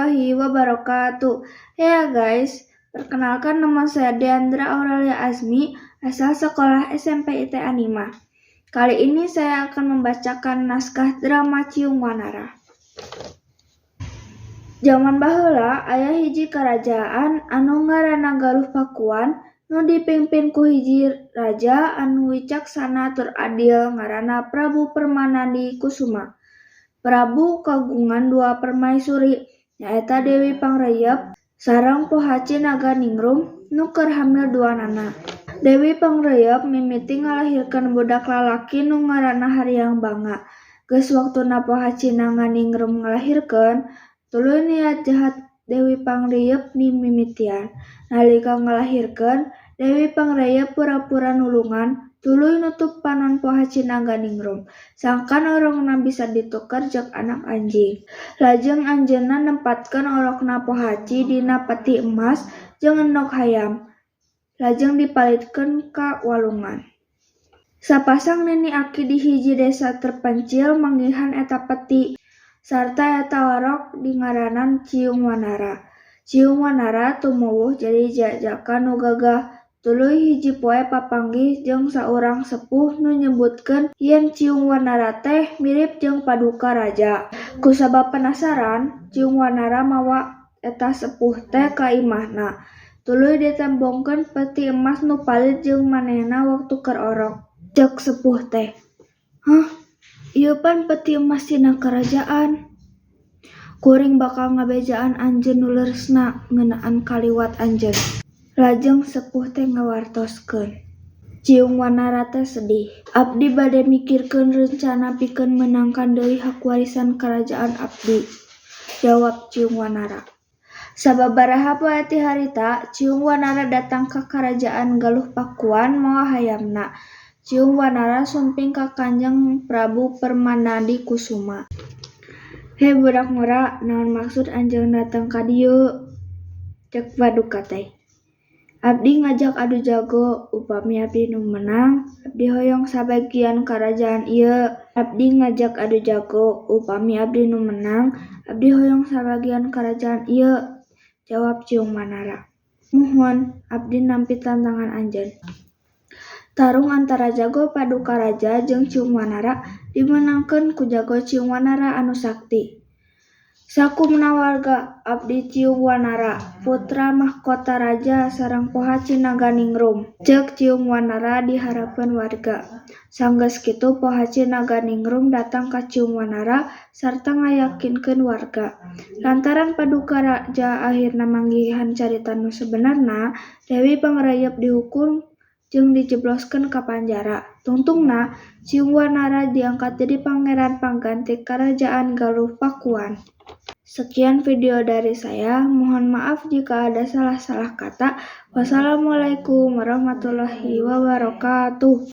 warahmatullahi wabarakatuh. Ya guys, perkenalkan nama saya Deandra Aurelia Azmi, asal sekolah SMP ITA 5. Kali ini saya akan membacakan naskah drama Ciung Wanara. Zaman baheula aya hiji karajaan anu ngaranna Galuh Pakuan nu dipimpin ku hiji raja anu wicaksana tur adil ngaranna Prabu Permanandi Kusuma. Prabu kagungan dua permaisuri, nyaeta Dewi Pangrayap sareng Pohaci Naganingrum nu keur hamil duanana. Dewi Pangrayap mimiti ngalahirkeun budak lalaki nu ngaranna Haryang Banga. Geus waktuna Pohaci Naganingrum ngalahirkeun, tuluy niat jahat Dewi Pangrayap dimimitian. Nalika ngalahirkeun, Dewi Pangrayap pura-pura nulungan, tuluy nutup panon Pohaci Naganingrum. Sangkan orokna bisa ditukar jeung anak anjing. Lajeng anjeunna nempatkeun orokna Pohaci dina peti emas jeung endog hayam. Lajeng dipalitkeun ka walungan. Sapasang nini aki di hiji desa terpencil manggihan eta peti, sarta eta orok dingaranan Ciung Wanara. Ciung Wanara tumuwuh jadi jajaka nu gagah. Tuluy hiji poe papanggih jeung saurang sepuh nu nyebutkeun yen Ciung Wanara teh mirip jeung paduka raja. Kusabab penasaran, Ciung Wanara mawa eta sepuh teh ka imahna. Tuluy ditembongkeun peti emas nu palit jeung manehna waktu keur orok. Ceuk sepuh teh, "Hah, ieu pan peti emas tina karajaan. Kuring bakal ngabejaan anjeun nu leuresna ngeunaan kaliwat anjeun." Lajeng sepuh teh ngawartoskeun. Ciung Wanara teh sedih. "Abdi bade mikirkeun rencana pikeun meunangkan deui hak warisan karajaan abdi," jawab Ciung Wanara. Sababaraha poe ti harita, Ciung Wanara datang ka karajaan Galuh Pakuan mawa hayamna. Ciung Wanara sumping ka Kanjeng Prabu Permanandi Kusuma. "He budak mora, naon maksud anjeun datang ka dieu?" ceuk paduka teh. "Abdi ngajak adu jago, upami abdi nu menang, abdi hoyong sabagian karajaan ieu." "Abdi ngajak adu jago, upami abdi nu menang, abdi hoyong sabagian karajaan ieu," jawab Ciung Wanara. "Muhun, abdi nampi tantangan anjeun." Tarung antara jago paduka raja jeung Ciung Wanara dimenangkeun ku jago Ciung Wanara anu sakti. "Sakumna warga, abdi Ciung Wanara, putra mahkota raja sareng Pohaci Naganingrum," ceuk Ciung Wanara di harapan warga. Sanggeus kitu Pohaci Naganingrum datang ka Ciung Wanara sarta ngayakinkeun warga. Lantaran paduka raja akhirna manggihan carita nu sebenarna, Dewi Pangrayap dihukum jeung dijebloskeun ka panjara. Tungtungna, Ciung Wanara diangkat jadi pangeran pangganti Karajaan Galuh Pakuan. Sekian video dari saya, mohon maaf jika ada salah-salah kata. Wassalamualaikum warahmatullahi wabarakatuh.